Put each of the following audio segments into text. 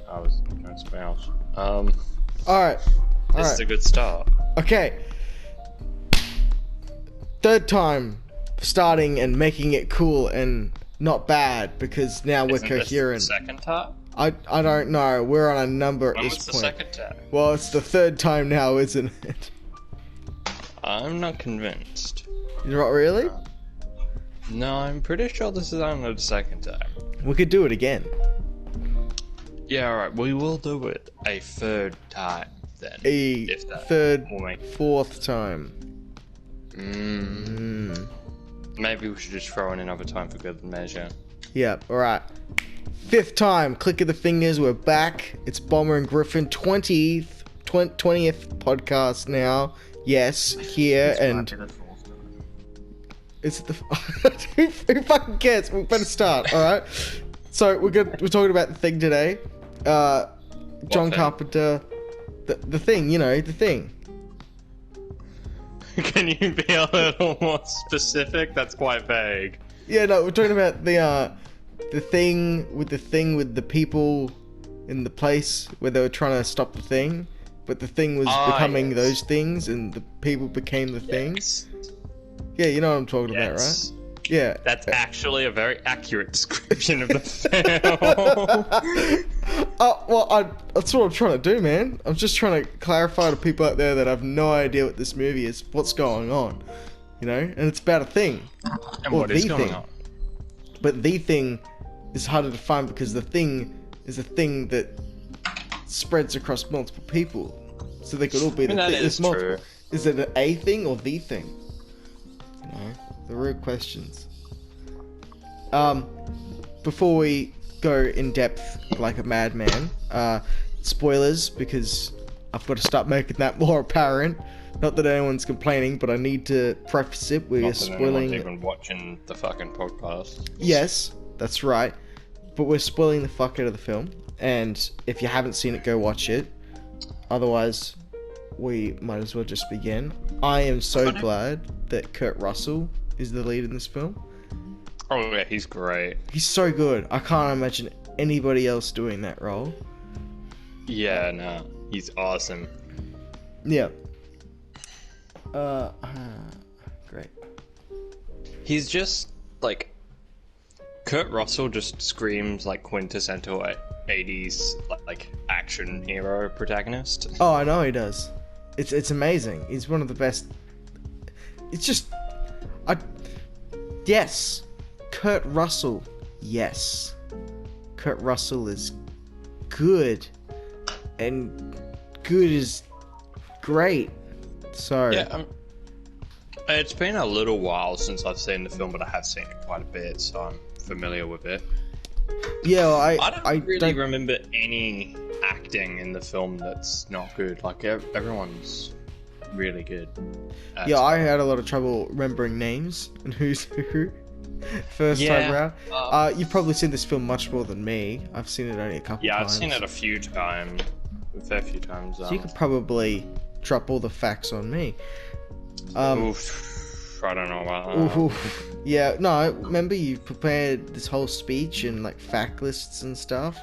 I was trying to spouse. Alright. This is a good start. Okay. Third time starting and making it cool and not bad because now we're coherent. This the second time? I don't know. We're on a number at When this was the point. second time? Well, it's the third time now, isn't it? I'm not convinced. You're not really? No, I'm pretty sure this is only the second time. We could do it again. Yeah, alright, we will do it a third time then. A third, fourth time. Maybe we should just throw in another time for good measure. Yep, alright. Fifth time, click of the fingers, we're back. It's Bomber and Griffin, 20th podcast now. Yes, here, and... Is it the... Who fucking cares? We better start, alright? So, we're talking about the thing today. John Carpenter... The thing, you know, the thing. Can you be a little more specific? That's quite vague. Yeah, no, we're talking about the thing with the people in the place where they were trying to stop the thing, but the thing was becoming those things, and the people became the things. Yeah, you know what I'm talking about, right? Yeah. That's actually a very accurate description of the film. Well, that's what I'm trying to do, man. I'm just trying to clarify to people out there that have no idea what this movie is, what's going on, you know? And it's about a thing. And what is going on? But the thing is harder to find because the thing is a thing that spreads across multiple people. So they could all be the thing. Is true. Is it a thing or the thing? You know, the real questions. Before we go in depth like a madman, spoilers, because I've got to start making that more apparent. Not that anyone's complaining, but I need to preface it. We're spoiling. Not even watching the fucking podcast. Yes, that's right. But we're spoiling the fuck out of the film, and if you haven't seen it, go watch it. Otherwise, we might as well just begin. I am so glad that Kurt Russell is the lead in this film. Oh yeah, he's great. He's so good. I can't imagine anybody else doing that role. Yeah, no, he's awesome. Yeah. Great. He's just like Kurt Russell just screams like quintessential 80s like action hero protagonist. Oh, I know he does. It's amazing. He's one of the best. It's just yes. Kurt Russell. Yes. Kurt Russell is good. And good is great. So yeah, it's been a little while since I've seen the film, but I have seen it quite a bit, so I'm familiar with it. Yeah, well, I don't really remember any acting in the film that's not good. Like everyone's really good. Yeah, I had a lot of trouble remembering names and who's who. First time around. You've probably seen this film much more than me. I've seen it only a couple times. Yeah, I've seen it a fair few times. So you could probably drop all the facts on me. Oof, I don't know about that. Yeah, no, remember you prepared this whole speech and like fact lists and stuff?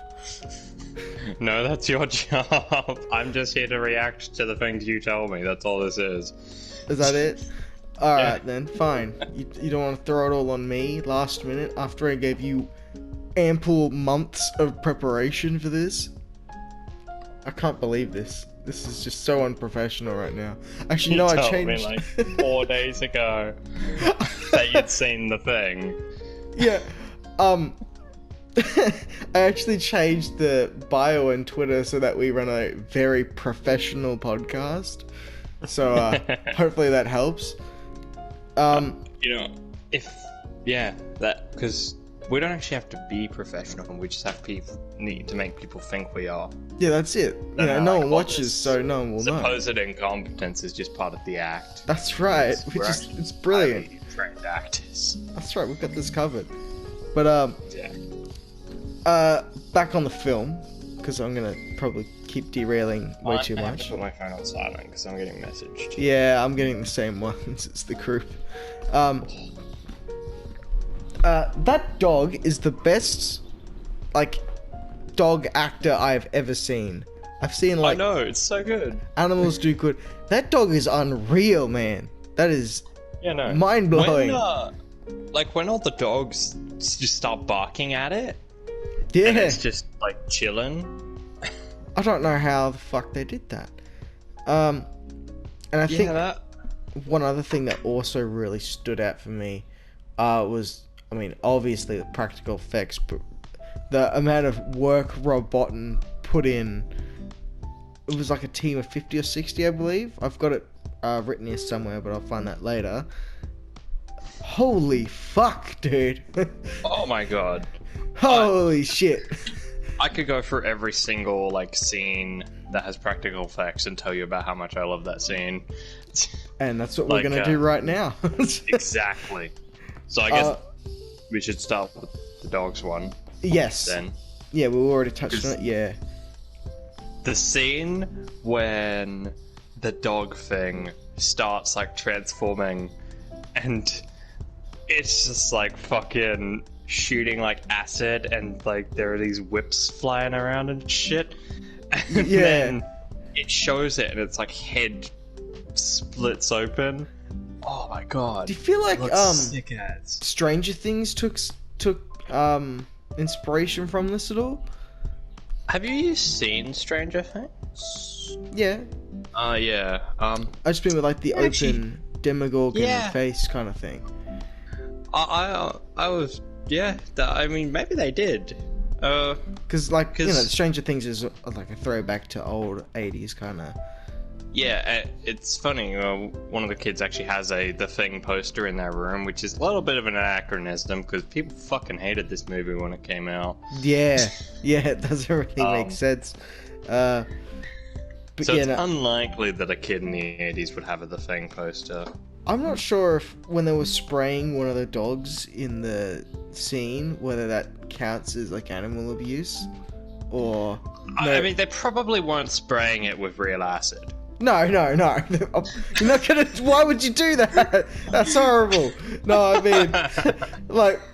No, that's your job. I'm just here to react to the things you tell me. That's all this is. Is that it? Alright then, fine. You don't want to throw it all on me last minute after I gave you ample months of preparation for this? I can't believe this. This is just so unprofessional right now. Actually, no, I changed. Me like 4 days ago that you'd seen the thing. Yeah. I actually changed the bio on Twitter so that we run a very professional podcast. So hopefully that helps. You know, because we don't actually have to be professional. We just have need to make people think we are. Yeah, that's it. You know, no one watches, so no one will know. Supposed incompetence is just part of the act. That's right. It's brilliant. Trained actors. That's right. We've got this covered. But back on the film, because I'm gonna probably keep derailing way too much. I have to put my phone on silent because I'm getting messaged. Yeah, I'm getting the same ones. It's the group. That dog is the best, like, dog actor I've ever seen. I've seen I know, it's so good. animals do good. That dog is unreal, man. That is mind blowing. When all the dogs just start barking at it, Yeah, and it's just like chilling. I don't know how the fuck they did that. And I think one other thing that also really stood out for me was, I mean, obviously the practical effects, but the amount of work Rob Bottin put in. It was like a team of 50 or 60, I believe. I've got it written here somewhere, but I'll find that later. Holy fuck, dude. Oh my god. Holy shit. I could go through every single scene that has practical effects and tell you about how much I love that scene. And that's what we're gonna do right now. Exactly. So I guess we should start with the dogs one. Yes. Then. Yeah, we already touched on it. Yeah. The scene when the dog thing starts transforming, and it's just fucking shooting acid, and there are these whips flying around and shit. And then it shows it, and it's head splits open. Oh my god. Do you feel like sick ass. Stranger Things took inspiration from this at all? Have you seen Stranger Things? Yeah. Yeah. I just mean with the open Demogorgon face kind of thing. I was I mean, maybe they did. Because Stranger Things is like a throwback to old 80s kind of. Yeah, it's funny. One of the kids actually has The Thing poster in their room, which is a little bit of an anachronism because people fucking hated this movie when it came out. Yeah, it doesn't really make sense. But so it's unlikely that a kid in the 80s would have a The Thing poster. I'm not sure if when they were spraying one of the dogs in the scene, whether that counts as animal abuse or. No. I mean, they probably weren't spraying it with real acid. No. You're not gonna. Why would you do that? That's horrible. No, I mean,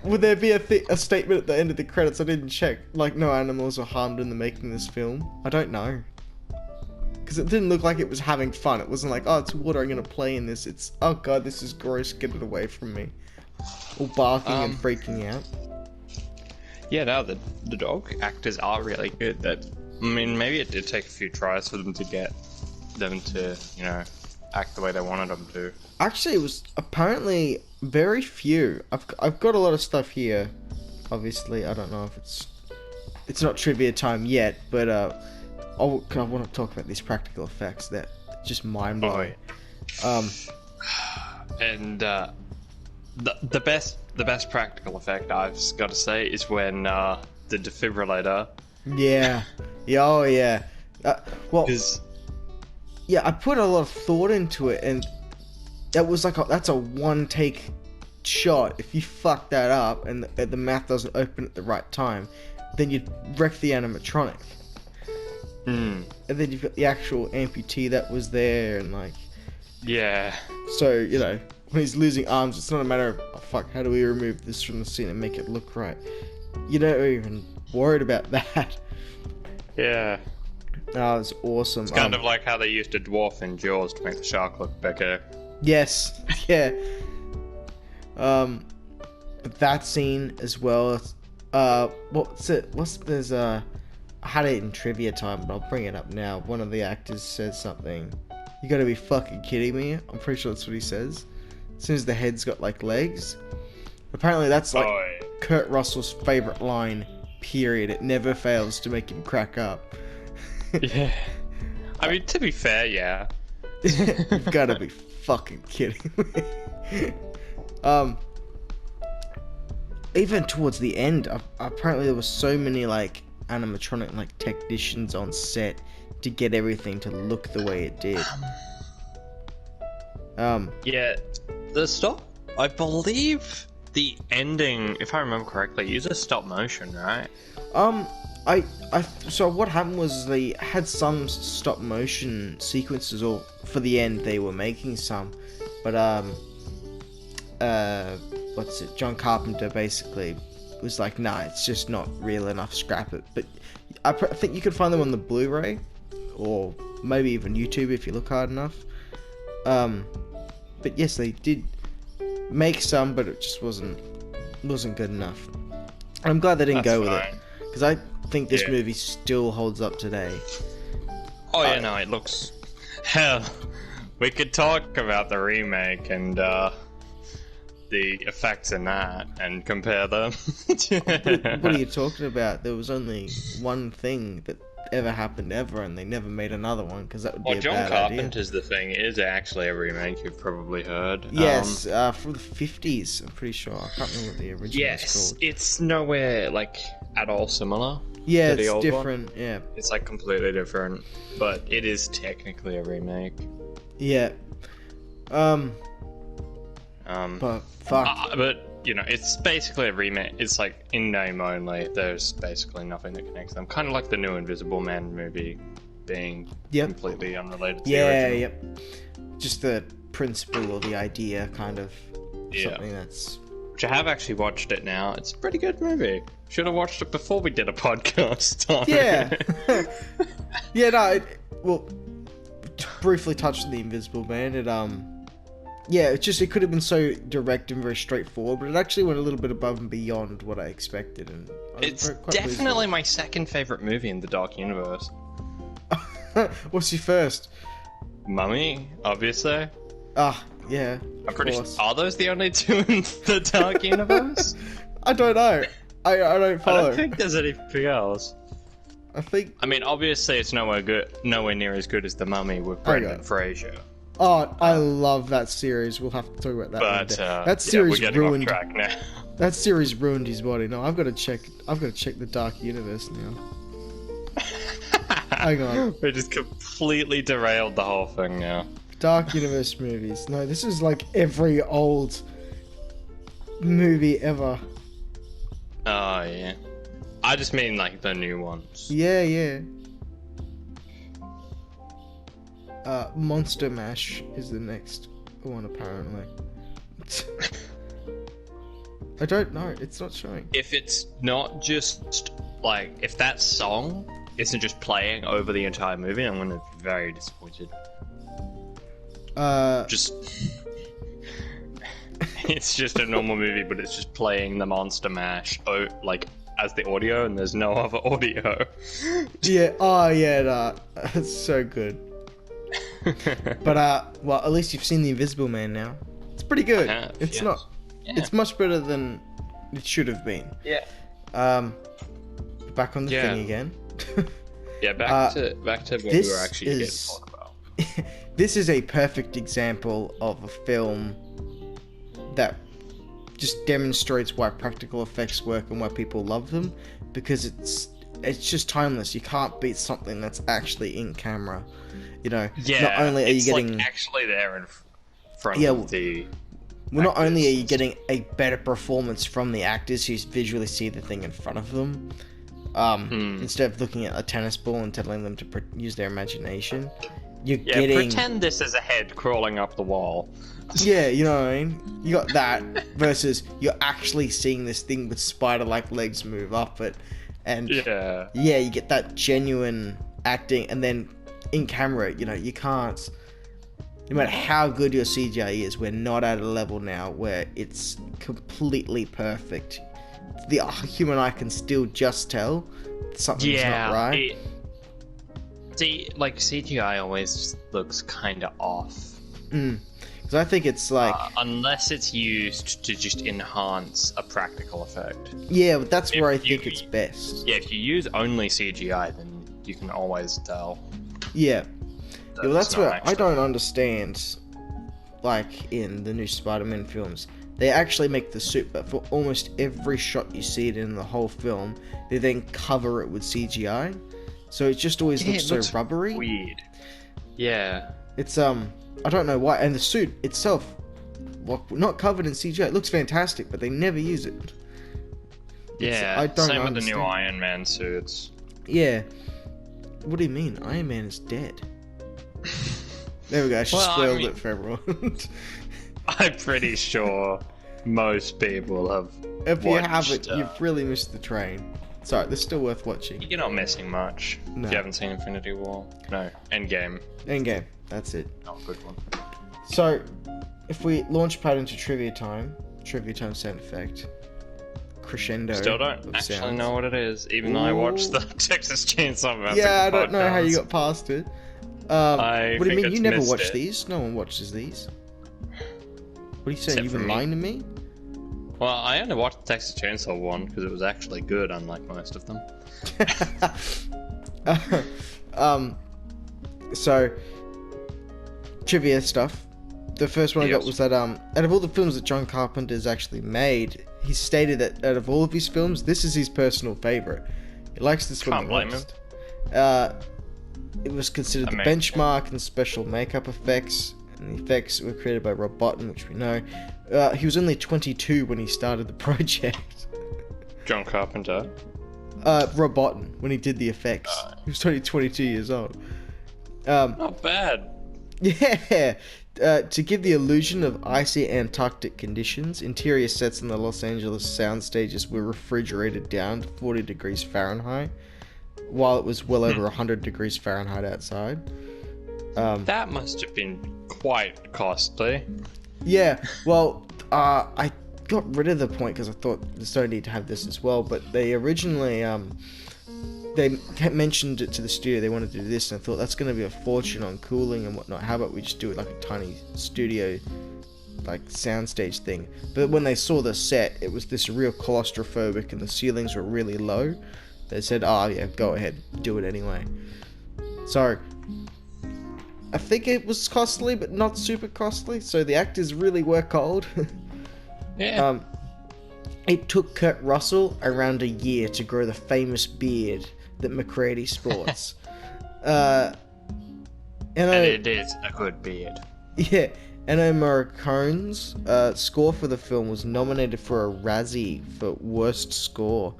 would there be a statement at the end of the credits? I didn't check. No animals were harmed in the making of this film. I don't know. Because it didn't look like it was having fun. It wasn't oh, it's water, I'm gonna play in this. It's, oh god, this is gross, get it away from me. All barking and freaking out. Yeah, no, the dog actors are really good. I mean, maybe it did take a few tries for them to get them to, act the way they wanted them to. Actually, it was apparently very few. I've got a lot of stuff here. Obviously, I don't know if it's not trivia time yet, but I want to talk about these practical effects that just mind blowing. And the best practical effect I've got to say is when the defibrillator. Yeah. Oh yeah. Yeah, I put a lot of thought into it, and that was that's a one take shot. If you fuck that up and the mouth doesn't open at the right time, then you'd wreck the animatronic. And then you've got the actual amputee that was there, and yeah. So when he's losing arms, it's not a matter of, oh fuck, how do we remove this from the scene and make it look right? You don't even worried about that. Yeah. Oh, it's awesome. It's kind of like how they used a dwarf in Jaws to make the shark look bigger. Yes, yeah. But that scene as well. There's I had it in trivia time, but I'll bring it up now. One of the actors says something. You gotta be fucking kidding me. I'm pretty sure that's what he says. As soon as the head's got legs. Apparently that's Kurt Russell's favorite line, period. It never fails to make him crack up. Yeah. I mean, to be fair, yeah. You've gotta be fucking kidding me. Even towards the end, apparently there was so many animatronic technicians on set to get everything to look the way it did. Yeah, the stop. I believe the ending, if I remember correctly, uses stop motion, right? So what happened was they had some stop motion sequences, or for the end they were making some, but John Carpenter basically was nah, it's just not real enough, scrap it. But I think you could find them on the Blu-ray, or maybe even YouTube if you look hard enough. But yes, they did make some, but it just wasn't good enough. And I'm glad they didn't go with it, because I think this movie still holds up today. Oh yeah, no, it looks... Hell, we could talk about the remake and the effects in that and compare them. What are you talking about? There was only one thing that ever happened ever, and they never made another one, because that would be a John bad Carpenter's idea. The Thing is actually a remake, you've probably heard. Yes, from the 50s, I'm pretty sure. I can't remember what the original is called. It's nowhere, like, at all similar. Yeah, to the it's old different, one. yeah. It's, like, completely different, but it is technically a remake. Yeah. But, fuck. But, you know, it's basically a remake. It's, like, in name only. There's basically nothing that connects them. Kind of like the new Invisible Man movie being completely unrelated to the original. Yep. Just the principle or the idea, kind of something that's... Which I have actually watched it now. It's a pretty good movie. Should have watched it before we did a podcast on it. Yeah, no, well, briefly touched on the Invisible Man. It could have been so direct and very straightforward, but it actually went a little bit above and beyond what I expected. And it's definitely my second favorite movie in the Dark Universe. What's your first? Mummy, obviously. Yeah. I'm pretty sure. Are those the only two in the Dark Universe? I don't know. I don't follow. I don't think there's anything else. I mean, obviously, it's nowhere near as good as The Mummy with Brendan Fraser. Oh, I love that series. We'll have to talk about that one day. That series ruined. Off track now. That series ruined his body. No, I've got to check the Dark Universe now. Hang on. We just completely derailed the whole thing now. Dark Universe movies. No, this is like every old movie ever. Oh yeah. I just mean like the new ones. Yeah. Monster Mash is the next one, apparently. I don't know. It's not showing. If it's not just like, if that song isn't just playing over the entire movie, I'm gonna be very disappointed. It's just a normal movie, but it's just playing the Monster Mash, like, as the audio, and there's no other audio. Yeah. Oh yeah. Nah. It's so good. But well, at least you've seen The Invisible Man now. It's pretty good. It's not. Yeah. It's much better than it should have been. Yeah. Back on the thing again. Yeah, back to what we were actually here to talk about. This is a perfect example of a film that just demonstrates why practical effects work and why people love them, because it's just timeless. You can't beat something that's actually in camera. You know, not only are you getting like actually there in front of the well, not only are you getting a better performance from the actors who visually see the thing in front of them, instead of looking at a tennis ball and telling them to use their imagination, you're getting... pretend this is a head crawling up the wall. Yeah, you know what I mean? You got that versus you're actually seeing this thing with spider-like legs move up it, and you get that genuine acting, and then in camera, you know, you can't... No matter how good your CGI is, we're not at a level now where it's completely perfect. The human eye can still just tell something's not right. Like, CGI always looks kind of off. Because I think it's like... unless it's used to just enhance a practical effect. Yeah, but that's where I think it's best. Yeah, if you use only CGI, then you can always tell. Yeah. Well, that's where I don't understand, like, in the new Spider-Man films. They actually make the suit, but for almost every shot you see it in the whole film, they then cover it with CGI. So it just always looks so rubbery. Weird. Yeah. It's, I don't know why. And the suit itself, well, not covered in CGI. It looks fantastic, but they never use it. I don't Same understand. With the new Iron Man suits. Yeah. What do you mean? Iron Man is dead. There we go. I just spoiled it for everyone. I'm pretty sure most people have. If you haven't, you've really missed the train. Sorry, this is still worth watching. You're not missing much No. if you haven't seen Infinity War. No, Endgame. Endgame. That's it. Not a good one. So, if we launch pad into trivia time sound effect. Crescendo. Still don't of actually sounds. know what it is, even though I watched the Texas Chainsaw Massacre Yeah, I don't know how you podcast. got past it. I What do you think mean? You it's never missed watch it. these? No one watches these. What are you saying? Except You've for been me. lying to me? Well, I only watched the Texas Chainsaw one because it was actually good, unlike most of them. So, trivia stuff. The first one I got Yes. was that, out of all the films that John Carpenter's actually made, he stated that out of all of his films, this is his personal favorite. He likes this one Can't the blame most. It was considered the Amazing. benchmark in special makeup effects, and the effects were created by Rob Bottin, which we know. He was only 22 when he started the project. John Carpenter. Rob Bottin, when he did the effects. He was only 22 years old. Not bad. Yeah! To give the illusion of icy Antarctic conditions, interior sets in the Los Angeles sound stages were refrigerated down to 40 degrees Fahrenheit, while it was well over 100 degrees Fahrenheit outside. That must have been quite costly. Yeah, well, I got rid of the point because I thought there's no need to have this as well, but they originally, they mentioned it to the studio, they wanted to do this, and I thought that's going to be a fortune on cooling and whatnot. How about we just do it like a tiny studio, like soundstage thing? But when they saw the set, it was this real claustrophobic and the ceilings were really low. They said, oh yeah, go ahead, do it anyway. So, I think it was costly, but not super costly, so the actors really were cold. Yeah. It took Kurt Russell around a year to grow the famous beard that McCready sports. And it is a good beard. yeah, Ennio Morricone's score for the film was nominated for a Razzie for Worst Score.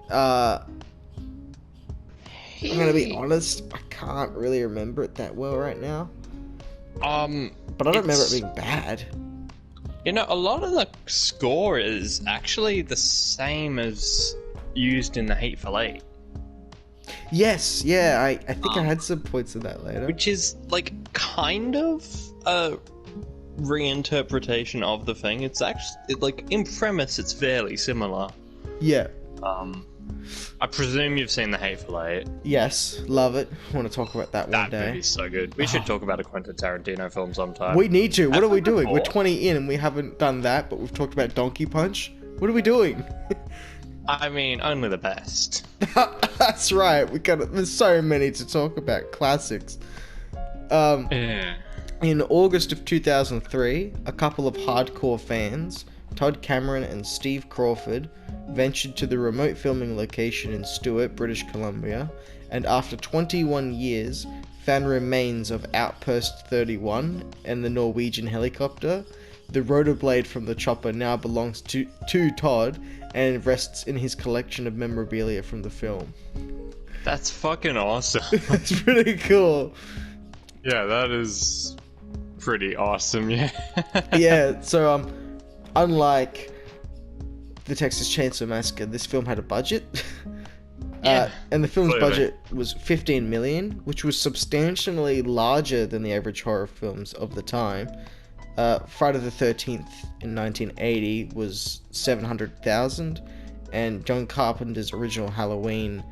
I'm gonna be honest, I can't really remember it that well right now. But I don't remember it being bad. You know, a lot of the score is actually the same as used in The Hateful Eight. Yes, yeah, I think I had some points of that later. Which is, like, kind of a reinterpretation of the thing. It's actually, like, in premise, it's fairly similar. Yeah. I presume you've seen The Hateful Eight. Yes, love it. Want to talk about that one That day. movie's so good. We should talk about a Quentin Tarantino film sometime. We need to. What are we doing? We're before. 20 in and we haven't done that, but we've talked about Donkey Punch. What are we doing? I mean, only the best. That's right. There's so many to talk about. Classics. Yeah. In August of 2003, a couple of hardcore fans, Todd Cameron and Steve Crawford, ventured to the remote filming location in Stewart, British Columbia, and after 21 years, found remains of Outpost 31 and the Norwegian helicopter. The rotor blade from the chopper now belongs to Todd and rests in his collection of memorabilia from the film. That's fucking awesome. That's pretty cool. Yeah, that is pretty awesome, yeah. Yeah, so, unlike the Texas Chainsaw Massacre, this film had a budget. Yeah, and the film's clearly. budget was $15 million, which was substantially larger than the average horror films of the time. Friday the 13th in 1980 was $700,000, and John Carpenter's original Halloween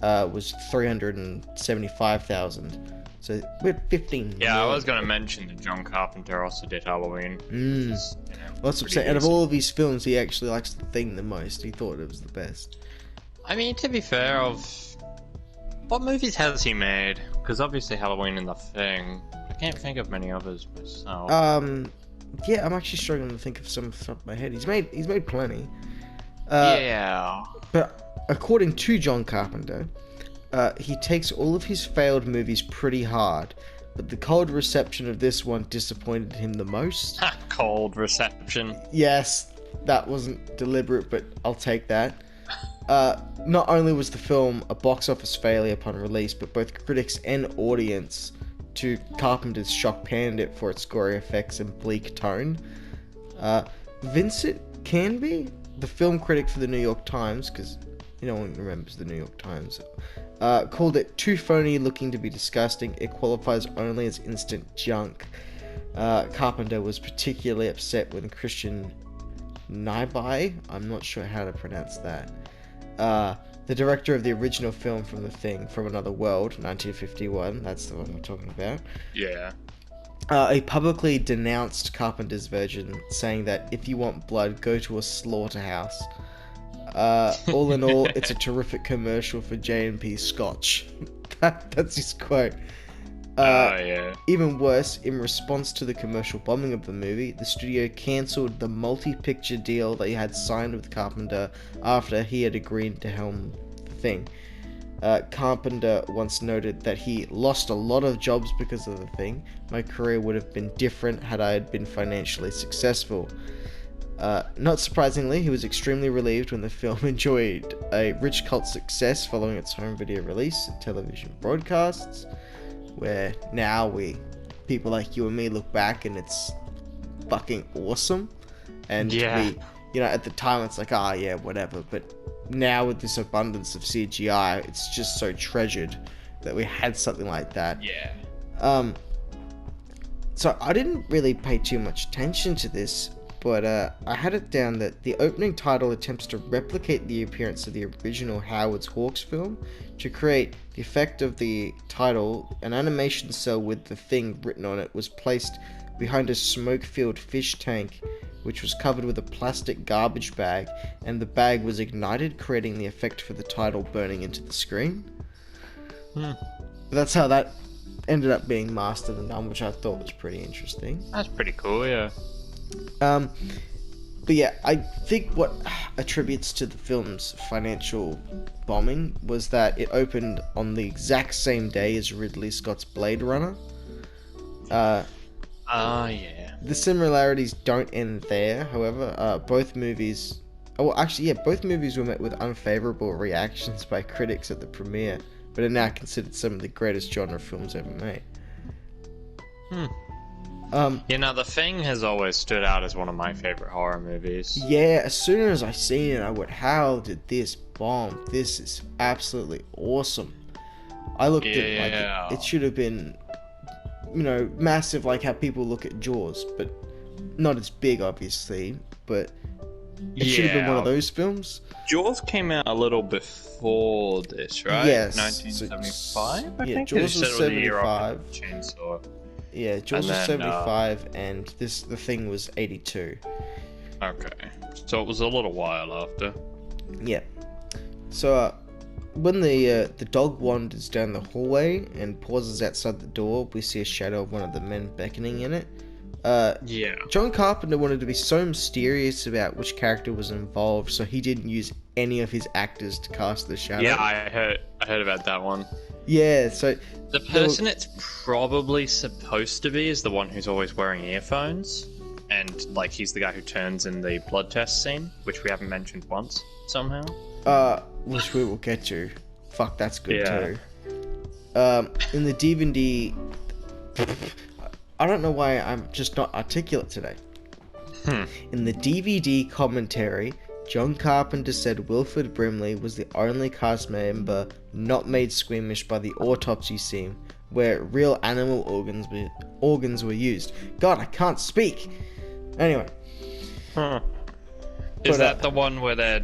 was $375,000. So we're 15 Yeah, I million. was going to mention that John Carpenter also did Halloween. Which is, you know, Well, that's what I'm pretty saying. Out of decent. all of his films, he actually likes The Thing the most. He thought it was the best. I mean, to be fair, what movies has he made? Because obviously Halloween and The Thing. I can't think of many others myself. Yeah, I'm actually struggling to think of some off the top of my head. He's made plenty. Yeah. But according to John Carpenter, he takes all of his failed movies pretty hard, but the cold reception of this one disappointed him the most. Cold reception. Yes, that wasn't deliberate, but I'll take that. Not only was the film a box office failure upon release, but both critics and audience, to Carpenter's shock, panned it for its gory effects and bleak tone. Vincent Canby, the film critic for the New York Times, because No one remembers the New York Times. Called it too phony, looking to be disgusting. It qualifies only as instant junk. Carpenter was particularly upset when Christian Nyby, I'm not sure how to pronounce that, the director of the original film from The Thing, From Another World, 1951, that's the one we're talking about. Yeah. He publicly denounced Carpenter's version, saying that if you want blood, go to a slaughterhouse. All in all, it's a terrific commercial for J&P Scotch. That's his quote. Yeah. Even worse, in response to the commercial bombing of the movie, the studio cancelled the multi-picture deal they had signed with Carpenter after he had agreed to helm The Thing. Carpenter once noted that he lost a lot of jobs because of The Thing. My career would have been different had I been financially successful. Not surprisingly, he was extremely relieved when the film enjoyed a rich cult success following its home video release and television broadcasts, where now people like you and me look back and it's fucking awesome. And at the time it's like, yeah, whatever. But now with this abundance of CGI, it's just so treasured that we had something like that. Yeah. So I didn't really pay too much attention to this, but I had it down that the opening title attempts to replicate the appearance of the original Howard's Hawks film. To create the effect of the title, an animation cell with The Thing written on it was placed behind a smoke-filled fish tank, which was covered with a plastic garbage bag, and the bag was ignited, creating the effect for the title burning into the screen. That's how that ended up being mastered and done, which I thought was pretty interesting. That's pretty cool, yeah. But yeah, I think what attributes to the film's financial bombing was that it opened on the exact same day as Ridley Scott's Blade Runner. Yeah. The similarities don't end there, however. Both movies were met with unfavorable reactions by critics at the premiere, but are now considered some of the greatest genre films ever made. The Thing has always stood out as one of my favorite horror movies. Yeah, as soon as I seen it, I went, how did this bomb? This is absolutely awesome. I looked at it like it should have been, massive, like how people look at Jaws, but not as big, obviously, but it should have been one of those films. Jaws came out a little before this, right? Yes. 1975, I think? Jaws was 75. Chainsaw. Yeah, Jaws was 75, and The Thing was 82. Okay. So it was a little while after. Yeah. So, when the dog wanders down the hallway and pauses outside the door, we see a shadow of one of the men beckoning in it. John Carpenter wanted to be so mysterious about which character was involved, so he didn't use any of his actors to cast the shadow. Yeah, I heard about that one. Yeah, so the person it's probably supposed to be is the one who's always wearing earphones, and he's the guy who turns in the blood test scene, which we haven't mentioned once somehow. Which we will get to. Fuck, that's good too. In the DVD, I don't know why I'm just not articulate today. In the DVD commentary, John Carpenter said Wilford Brimley was the only cast member not made squeamish by the autopsy scene, where real animal organs were used. God, I can't speak! Anyway. Is that the one where they're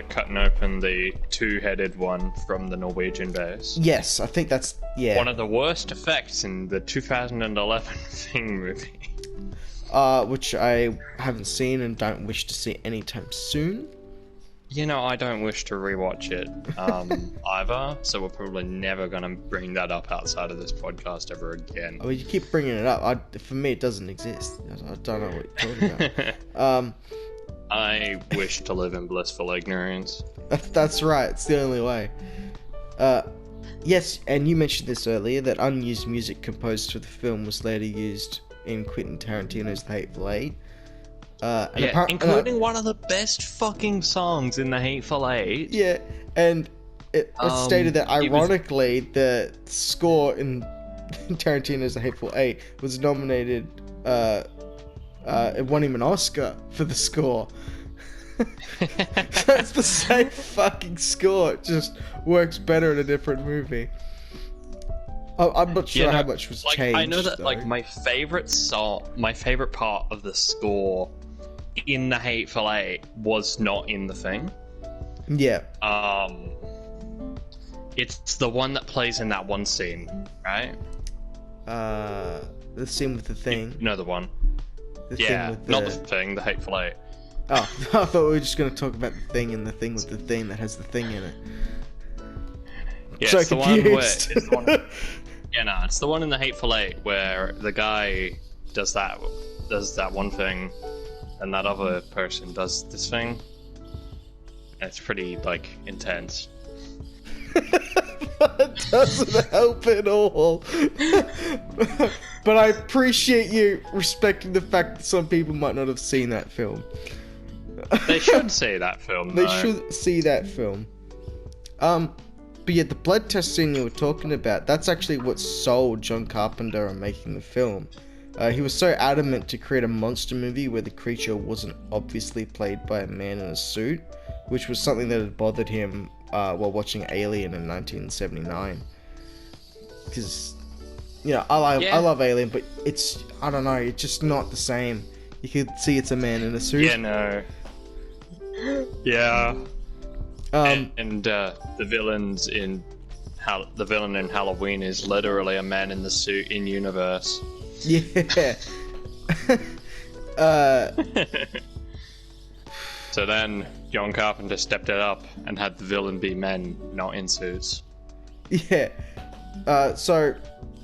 cutting open the two-headed one from the Norwegian base? Yes, I think that's... yeah. One of the worst effects in the 2011 Thing movie. Which I haven't seen and don't wish to see anytime soon. I don't wish to rewatch it either, so we're probably never going to bring that up outside of this podcast ever again. Oh, you keep bringing it up. For me, it doesn't exist. I don't know what you're talking about. I wish to live in blissful ignorance. That's right. It's the only way. Yes, and you mentioned this earlier, that unused music composed for the film was later used in Quentin Tarantino's The Hateful Eight. Including one of the best fucking songs in The Hateful Eight. Yeah, and it was stated that ironically, the score in Tarantino's The Hateful Eight was nominated, it won him an Oscar for the score. So it's the same fucking score. It just works better in a different movie. I'm not sure how much was changed. I know that though. like my favorite part of the score in the Hateful Eight was not in the thing. Yeah. It's the one that plays in that one scene, right? The scene with the thing. You know the one. The Yeah, thing with not the thing, the Hateful Eight. Oh, I thought we were just going to talk about the thing and the thing with the thing that has the thing in it. Yeah, So it's the one where... confused. It's the one, yeah, no, it's the one in the Hateful Eight where the guy does that one thing, and that other person does this thing. And it's pretty, like, intense. That doesn't help at all. But I appreciate you respecting the fact that some people might not have seen that film. They should see that film, They though. should see that film. But yeah, the blood test scene you were talking about, that's actually what sold John Carpenter on making the film. He was so adamant to create a monster movie where the creature wasn't obviously played by a man in a suit, which was something that had bothered him while watching Alien in 1979. Because, you know, I love Alien, but it's, I don't know, it's just not the same. You could see it's a man in a suit. Yeah, no. Yeah. And the villain in Halloween is literally a man in the suit in universe. Yeah. So then John Carpenter stepped it up and had the villain be men, not in suits. Yeah. So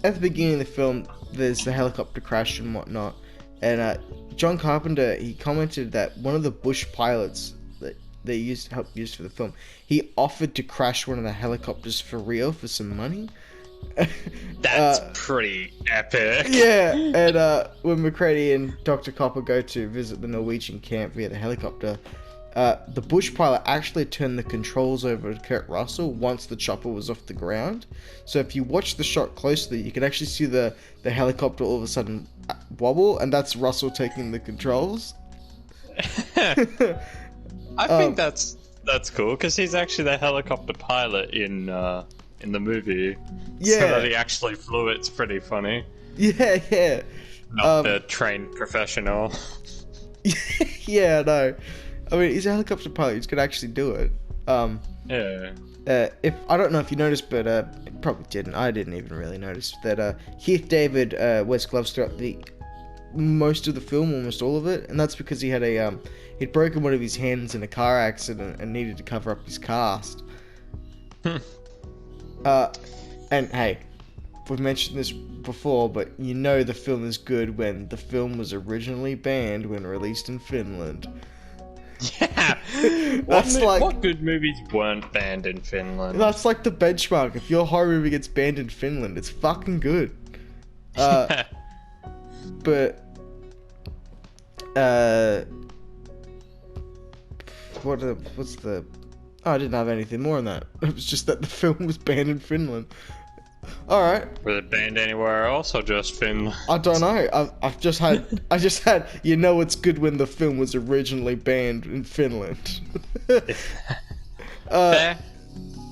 at the beginning of the film, there's the helicopter crash and whatnot, and John Carpenter, he commented that one of the Bush pilots that they helped use for the film, he offered to crash one of the helicopters for real for some money. That's pretty epic. Yeah, and when McCready and Dr. Copper go to visit the Norwegian camp via the helicopter, the Bush pilot actually turned the controls over to Kurt Russell once the chopper was off the ground. So if you watch the shot closely, you can actually see the helicopter all of a sudden wobble, and that's Russell taking the controls. I think that's cool, because he's actually the helicopter pilot in the movie. Yeah. So that he actually flew it's pretty funny. Yeah, yeah. Not the trained professional. Yeah, no. I mean, he's a helicopter pilot. He's gonna actually do it. Yeah. If I don't know if you noticed, but probably didn't. I didn't even really notice that Keith David wears gloves throughout most of the film, almost all of it, and that's because he had he'd broken one of his hands in a car accident and needed to cover up his cast. And hey, we've mentioned this before, but you know the film is good when the film was originally banned when released in Finland. Yeah. What good movies weren't banned in Finland? That's like the benchmark. If your horror movie gets banned in Finland, it's fucking good. But what's the? Oh, I didn't have anything more on that. It was just that the film was banned in Finland. All right. Was it banned anywhere else or just Finland? I don't know. I just had. You know, it's good when the film was originally banned in Finland. Fair.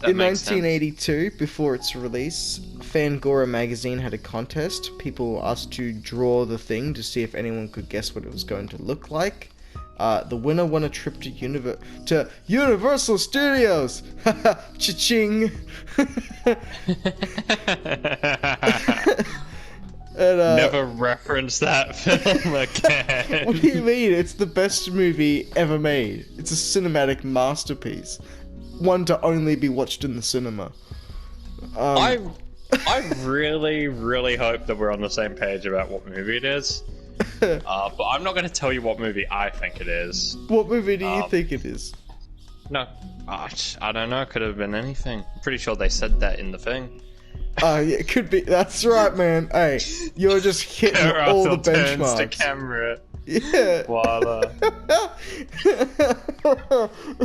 In 1982, before its release, Fangora magazine had a contest. People were asked to draw the thing to see if anyone could guess what it was going to look like. The winner won a trip to Universal Studios. Cha-ching. And, never reference that film again. What do you mean? It's the best movie ever made. It's a cinematic masterpiece. One to only be watched in the cinema. I really, really hope that we're on the same page about what movie it is. But I'm not going to tell you what movie I think it is. What movie do you think it is? No, I don't know. It could have been anything. I'm pretty sure they said that in the thing. Oh, yeah, it could be. That's right, man. Hey, you're just hitting all the benchmarks. Turns to camera. Yeah. Voila.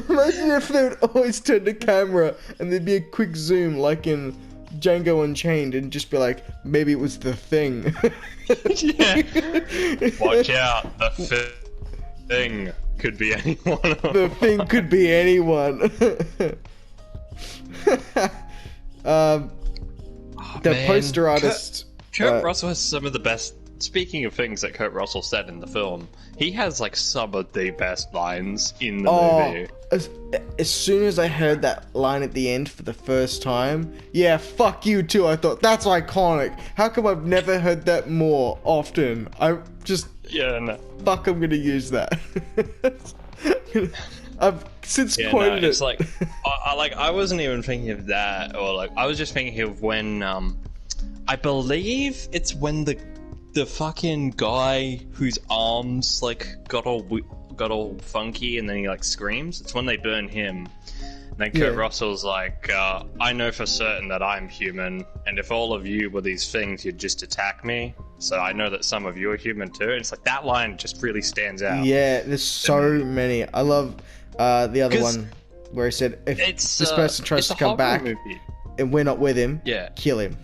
Imagine if they would always turn the camera and there'd be a quick zoom like in Django Unchained and just be like, maybe it was the thing. Yeah. Watch out, the thing. could be anyone. The thing could be anyone. The man. poster artist. Kurt Russell has some of the best. Speaking of things that Kurt Russell said in the film, he has like some of the best lines in the movie. As soon as I heard that line at the end for the first time, yeah, fuck you too. I thought that's iconic. How come I've never heard that more often? I just fuck. I'm gonna use that. I've since quoted it. It's like I wasn't even thinking of that, or like I was just thinking of when I believe it's when the fucking guy whose arms like got all funky and then he like screams. It's when they burn him. And then Kurt Russell's like, I know for certain that I'm human, and if all of you were these things, you'd just attack me. So I know that some of you are human too. And it's like that line just really stands out. Yeah, there's so many. I love the other one where he said, if this person tries to come back and we're not with him, kill him.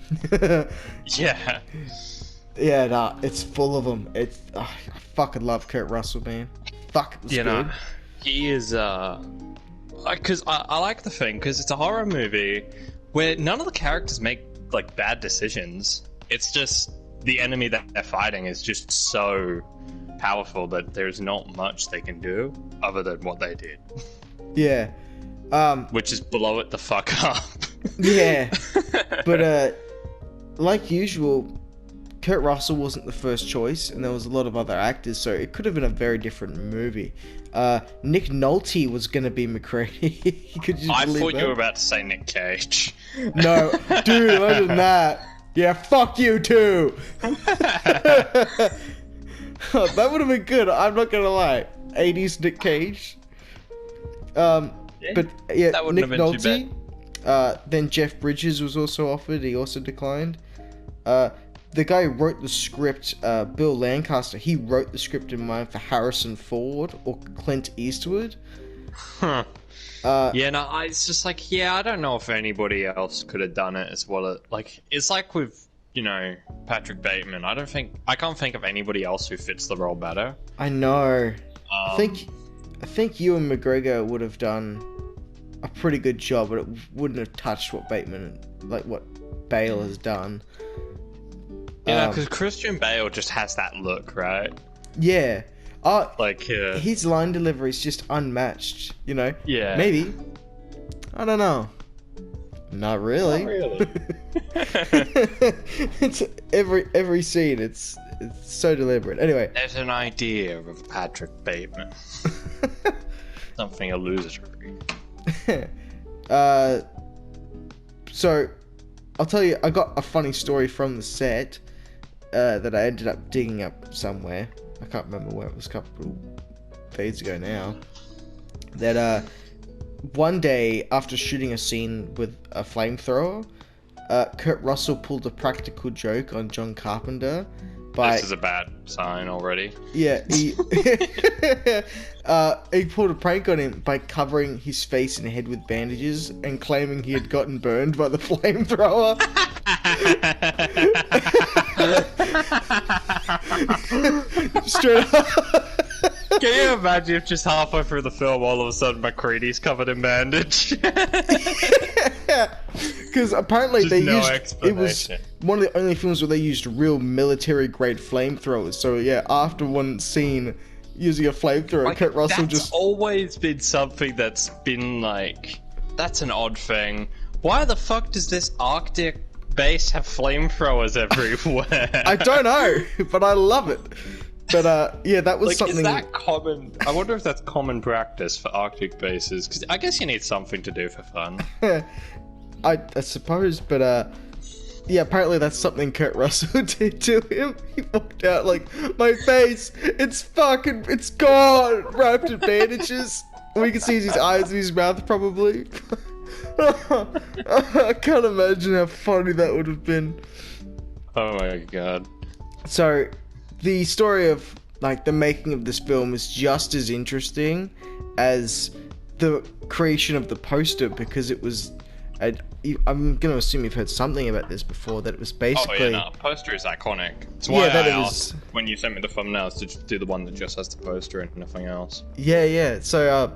Yeah. Yeah, nah, it's full of them. I fucking love Kurt Russell, man. Fuck, it was good. He is, because I like the thing, because it's a horror movie where none of the characters make, like, bad decisions. It's just the enemy that they're fighting is just so powerful that there's not much they can do other than what they did. Yeah. Which is blow it the fuck up. Yeah. But, like usual, Kurt Russell wasn't the first choice, and there was a lot of other actors, so it could have been a very different movie. Nick Nolte was going to be McCready. I thought you were about to say Nick Cage. No, dude, imagine that. Yeah, fuck you too. That would have been good. I'm not gonna lie. 80s Nick Cage. But yeah, that Nick have been Nolte. Then Jeff Bridges was also offered. He also declined. The guy who wrote the script, Bill Lancaster, he wrote the script in mind for Harrison Ford or Clint Eastwood. Huh. It's just like, I don't know if anybody else could have done it as well. Like, it's like with, Patrick Bateman. I can't think of anybody else who fits the role better. I know. I think Ewan McGregor would have done a pretty good job, but it wouldn't have touched what Bale has done. Because Christian Bale just has that look, right? Yeah. His line delivery is just unmatched, Yeah. Maybe. I don't know. Not really. It's every scene. It's so deliberate. Anyway. There's an idea of Patrick Bateman. Something illusory. So, I'll tell you, I got a funny story from the set that I ended up digging up somewhere. I can't remember where it was, a couple days ago now. That one day after shooting a scene with a flamethrower, Kurt Russell pulled a practical joke on John Carpenter. This is a bad sign already. Yeah, he pulled a prank on him by covering his face and head with bandages and claiming he had gotten burned by the flamethrower. Straight up. Can you imagine if just halfway through the film, all of a sudden McCready's covered in bandage? Because apparently it was one of the only films where they used real military-grade flamethrowers. So yeah, after one scene using a flamethrower, Kurt Russell that's always been something that's been like, that's an odd thing. Why the fuck does this Arctic base have flamethrowers everywhere? I don't know, but I love it. But that was something. Is that common? I wonder if that's common practice for Arctic bases. Because I guess you need something to do for fun. I suppose, but apparently that's something Kurt Russell did to him. He walked out like, my face, it's gone, wrapped in bandages. We can see his eyes and his mouth probably. I can't imagine how funny that would have been. Oh my god. So, the story of the making of this film is just as interesting as the creation of the poster, because it was I'm gonna assume you've heard something about this before. That it was basically. Oh yeah, no, poster is iconic. That's why that I it asked when you sent me the thumbnails to do the one that just has the poster and nothing else. Yeah. So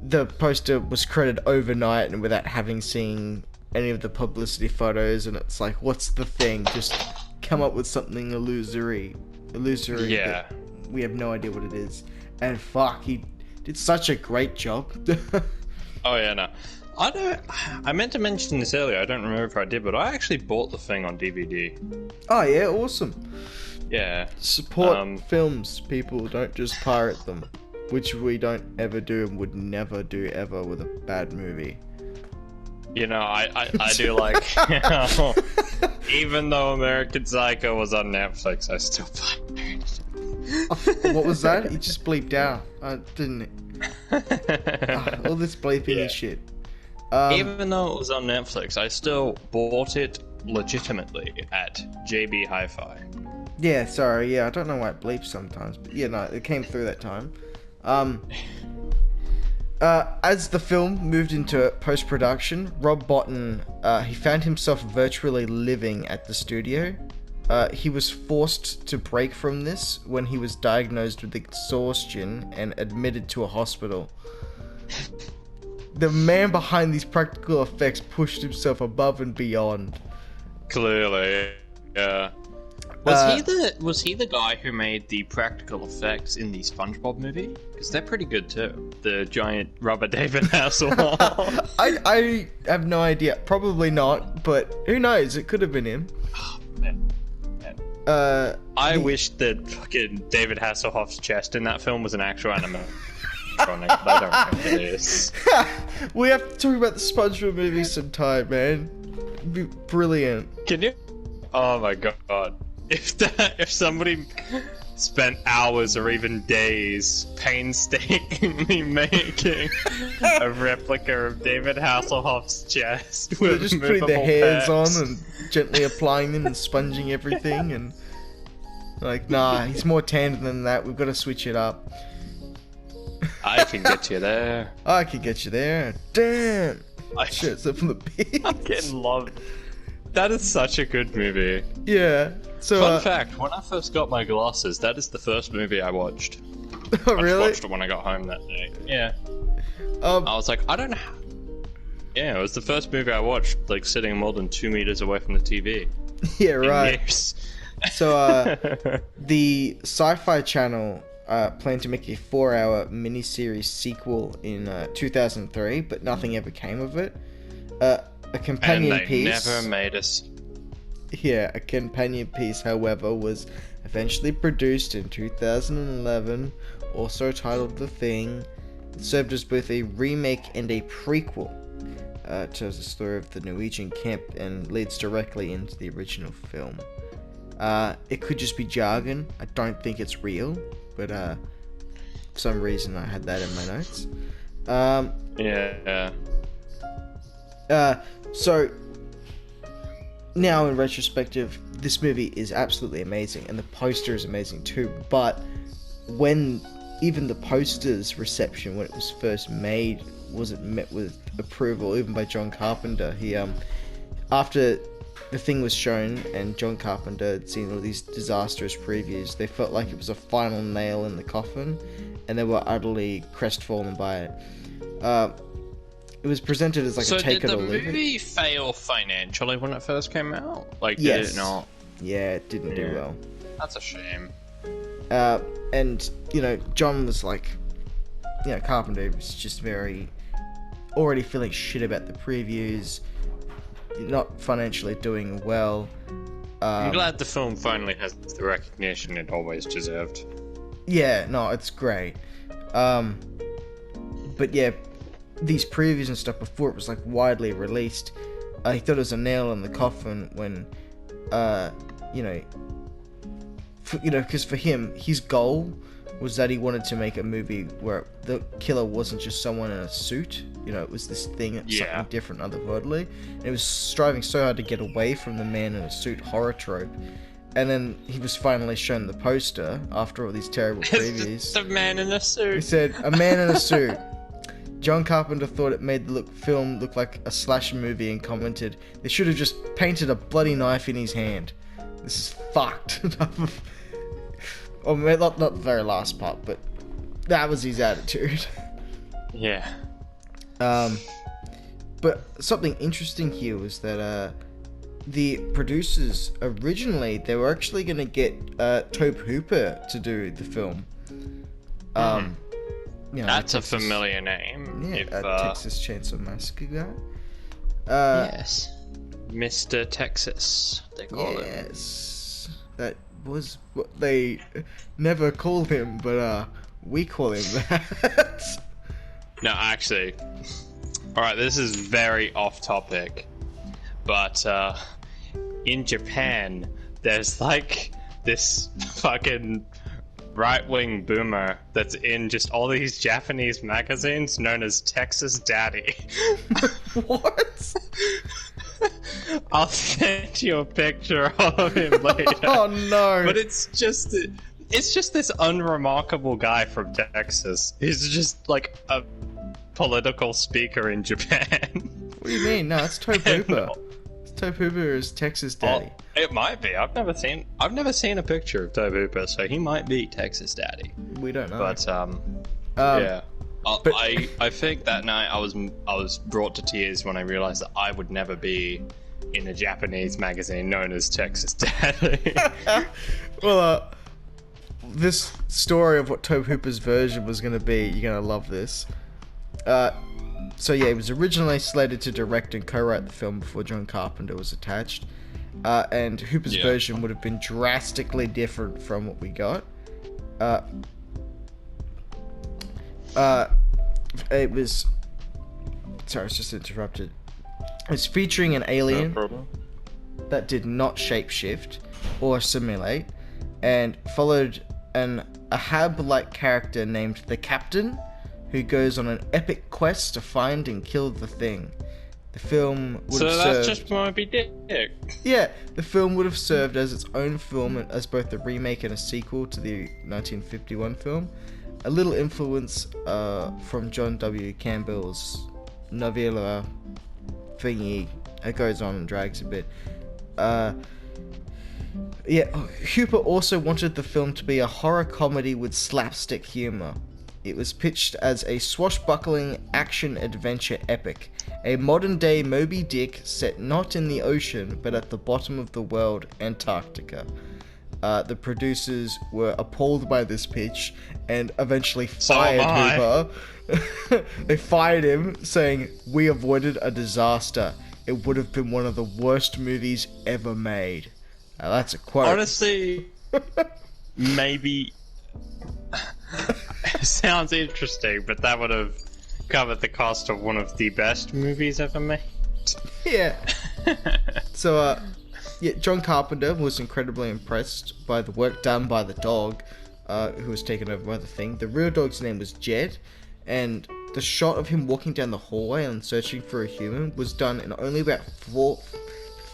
the poster was created overnight and without having seen any of the publicity photos, and it's like, what's the thing? Just come up with something illusory. Yeah. We have no idea what it is. And fuck, he did such a great job. Oh yeah, no. I meant to mention this earlier, I don't remember if I did, but I actually bought the thing on DVD. Oh yeah, awesome. Yeah. Support films, people, don't just pirate them. Which we don't ever do and would never do ever with a bad movie. You know, I do like, even though American Psycho was on Netflix, I still pirated it. What was that? He just bleeped out, didn't it? All this bleeping and shit. Even though it was on Netflix, I still bought it legitimately at JB Hi-Fi. Yeah, sorry, I don't know why it bleeps sometimes, but yeah, no, it came through that time. As the film moved into post-production, Rob Bottin, he found himself virtually living at the studio. He was forced to break from this when he was diagnosed with exhaustion and admitted to a hospital. The man behind these practical effects pushed himself above and beyond. Clearly, yeah. Was he the guy who made the practical effects in the SpongeBob movie? Because they're pretty good too. The giant rubber David Hasselhoff. I have no idea. Probably not, but who knows? It could have been him. Oh, man. I wish that fucking David Hasselhoff's chest in that film was an actual animal. But I don't think it is. We have to talk about the SpongeBob movie sometime, man. It'd be brilliant. Can you? Oh my god. If somebody spent hours or even days painstakingly making a replica of David Hasselhoff's chest with just putting the hairs pecs on and gently applying them and sponging everything and like, nah, he's more tanned than that. We've got to switch it up. I can get you there. I can get you there. Damn. Shirts up from the beach. I'm getting loved. That is such a good movie. Yeah. So, Fun fact, when I first got my glasses, that is the first movie I watched. Oh, really? I watched it when I got home that day. Yeah. I was like, I don't know. Yeah, it was the first movie I watched, like, sitting more than 2 meters away from the TV. Yeah, right. Years. So, the Sci-Fi Channel planned to make a 4-hour miniseries sequel in 2003, but nothing ever came of it. A companion and they piece. Never made us. Yeah, a companion piece, however, was eventually produced in 2011, also titled The Thing. It served as both a remake and a prequel. It tells the story of the Norwegian camp and leads directly into the original film. It could just be jargon. I don't think it's real, but for some reason I had that in my notes. Yeah. So, now in retrospective, this movie is absolutely amazing, and the poster is amazing too, but when even the poster's reception, when it was first made, wasn't met with approval, even by John Carpenter. He, after the thing was shown, and John Carpenter had seen all these disastrous previews, they felt like it was a final nail in the coffin, and they were utterly crestfallen by it. It was presented as like a take it or leave it. So did the movie fail financially when it first came out? Like, Yes. did it not? Yeah, it didn't do well. That's a shame. And, you know, John was like, you know, Carpenter was just already feeling shit about the previews, not financially doing well. I'm glad the film finally has the recognition it always deserved. Yeah, no, it's great. But yeah, these previews and stuff before it was like widely released, he thought it was a nail in the coffin when, because for him, his goal was that he wanted to make a movie where the killer wasn't just someone in a suit. You know, it was this thing, something different otherworldly. And it was striving so hard to get away from the man in a suit horror trope. And then he was finally shown the poster after all these terrible previews. The man in a suit. He said, "A man in a suit. John Carpenter thought it made the film look like a slasher movie and commented, "They should have just painted a bloody knife in his hand. This is fucked." Or not the very last part, but that was his attitude. Yeah. But something interesting here was that the producers originally, they were actually going to get Tobe Hooper to do the film. You know, that's a familiar name. Yeah, Texas Chainsaw Massacre guy. Yes. Mr. Texas, they call him. Yes. That was what they never called him, but we call him that. No, actually. Alright, this is very off topic. But in Japan, there's like this fucking right-wing boomer that's in just all these Japanese magazines known as Texas Daddy. What? I'll send you a picture of him later. Oh no! But it's just this unremarkable guy from Texas. He's just like a political speaker in Japan. What do you mean? No, it's Tobe Hooper. Tobe Hooper is Texas Daddy. Oh, it might be. I've never seen a picture of Tobe Hooper, so he might be Texas Daddy. We don't know. But yeah. I think that night I was brought to tears when I realized that I would never be in a Japanese magazine known as Texas Daddy. Well, this story of what Tobe Hooper's version was going to be, you're going to love this. So yeah, he was originally slated to direct and co-write the film before John Carpenter was attached. And Hooper's version would have been drastically different from what we got. It was... Sorry, I was just interrupted. It was featuring an alien that did not shapeshift or assimilate, and followed a Ahab-like character named the Captain, who goes on an epic quest to find and kill the Thing. The film would have served... So that's just Moby Dick. Yeah, the film would have served as its own film, as both a remake and a sequel to the 1951 film. A little influence from John W. Campbell's novella thingy. It goes on and drags a bit. Hooper also wanted the film to be a horror comedy with slapstick humor. It was pitched as a swashbuckling action-adventure epic, a modern-day Moby Dick set not in the ocean, but at the bottom of the world, Antarctica. The producers were appalled by this pitch and eventually fired Hooper. They fired him, saying, "We avoided a disaster. It would have been one of the worst movies ever made." That's a quote. Honestly, maybe... Sounds interesting, but that would have covered the cost of one of the best movies ever made. Yeah. So, John Carpenter was incredibly impressed by the work done by the dog, who was taken over by the Thing. The real dog's name was Jed, and the shot of him walking down the hallway and searching for a human was done in only about four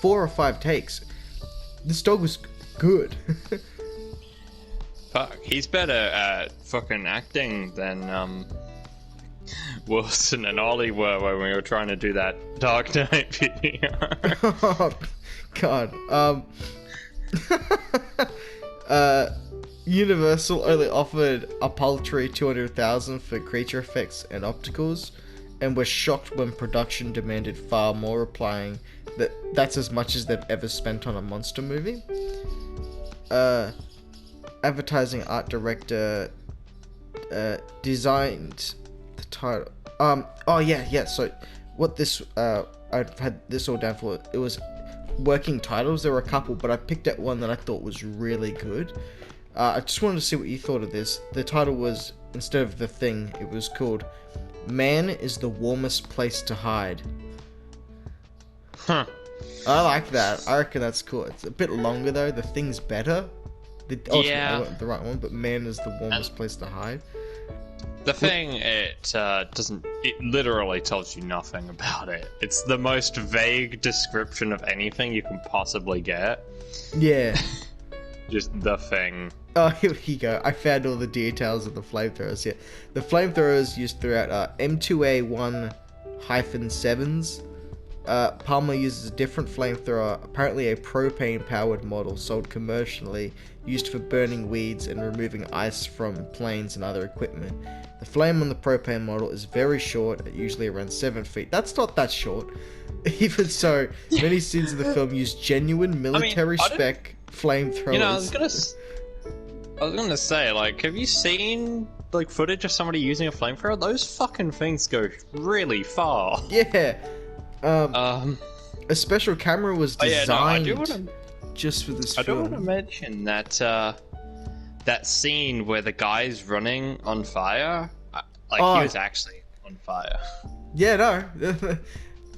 or five takes. This dog was good. Fuck, he's better at fucking acting than Wilson and Ollie were when we were trying to do that Dark Knight video. Oh, God. Universal only offered a paltry $200,000 for creature effects and opticals, and were shocked when production demanded far more, replying that that's as much as they've ever spent on a monster movie. Advertising art director designed the title. So what this I've had this all down for. It was working titles. There were a couple, but I picked out one that I thought was really good. I just wanted to see what you thought of this. The title was, instead of The Thing, it was called "Man is the Warmest Place to Hide." Huh. I like that. I reckon that's cool. It's a bit longer though. The Thing's better. I went the right one, but man is the warmest place to hide. The Thing, it literally tells you nothing about it. It's the most vague description of anything you can possibly get. Yeah. just the thing. Oh, here you go. I found all the details of the flamethrowers here. The flamethrowers used throughout M2A1-7s. Palmer uses a different flamethrower, apparently a propane-powered model sold commercially, used for burning weeds and removing ice from planes and other equipment. The flame on the propane model is very short, usually around 7 feet. That's not that short. Even so, many scenes of the film use genuine military-spec flamethrowers. You know, I was gonna say, like, have you seen like footage of somebody using a flamethrower? Those fucking things go really far. Yeah. A special camera was designed just for this film. I do want to mention that that scene where the guy's running on fire, he was actually on fire. Yeah, no.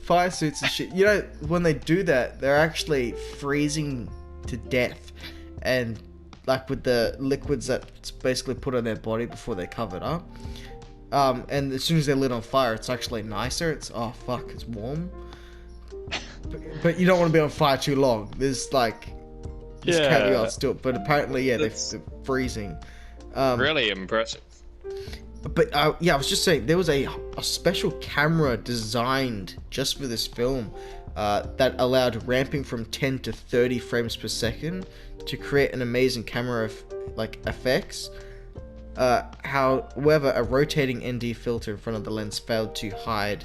Fire suits and shit. You know, when they do that, they're actually freezing to death, and like with the liquids that's basically put on their body before they're covered up. And as soon as they're lit on fire, it's actually nicer. It's it's warm. But you don't want to be on fire too long. There's caveats to it. But apparently, they're freezing. Really impressive. But I was just saying, there was a special camera designed just for this film that allowed ramping from 10 to 30 frames per second to create an amazing camera effects. However, a rotating ND filter in front of the lens failed to hide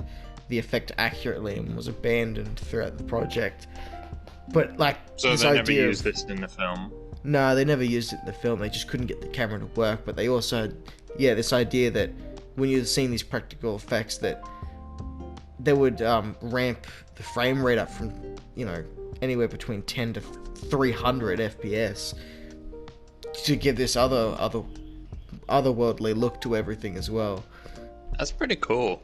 the effect accurately and was abandoned throughout the project. But so they never used this in the film? No, they never used it in the film. They just couldn't get the camera to work. But they also had this idea that when you're seeing these practical effects, that they would ramp the frame rate up from anywhere between 10 to 300 FPS to give this otherworldly look to everything as well. That's pretty cool.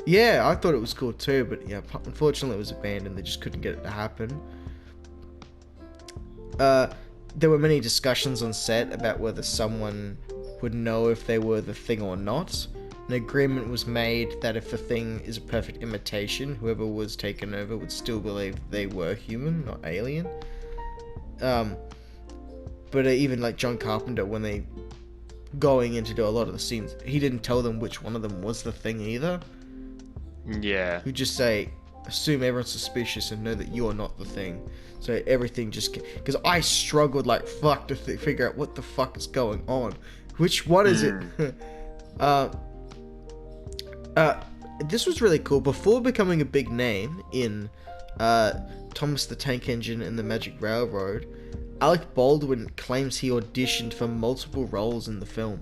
Yeah, I thought it was cool too, but unfortunately it was abandoned. They just couldn't get it to happen. There were many discussions on set about whether someone would know if they were the thing or not. An agreement was made that if the thing is a perfect imitation, whoever was taken over would still believe they were human, not alien. But even John Carpenter, when they going in to do a lot of the scenes, he didn't tell them which one of them was the thing either. Yeah. He'd just say, assume everyone's suspicious and know that you're not the thing. So everything just... Because I struggled like fuck to figure out what the fuck is going on. Which one is it? This was really cool. Before becoming a big name in Thomas the Tank Engine and the Magic Railroad, Alec Baldwin claims he auditioned for multiple roles in the film.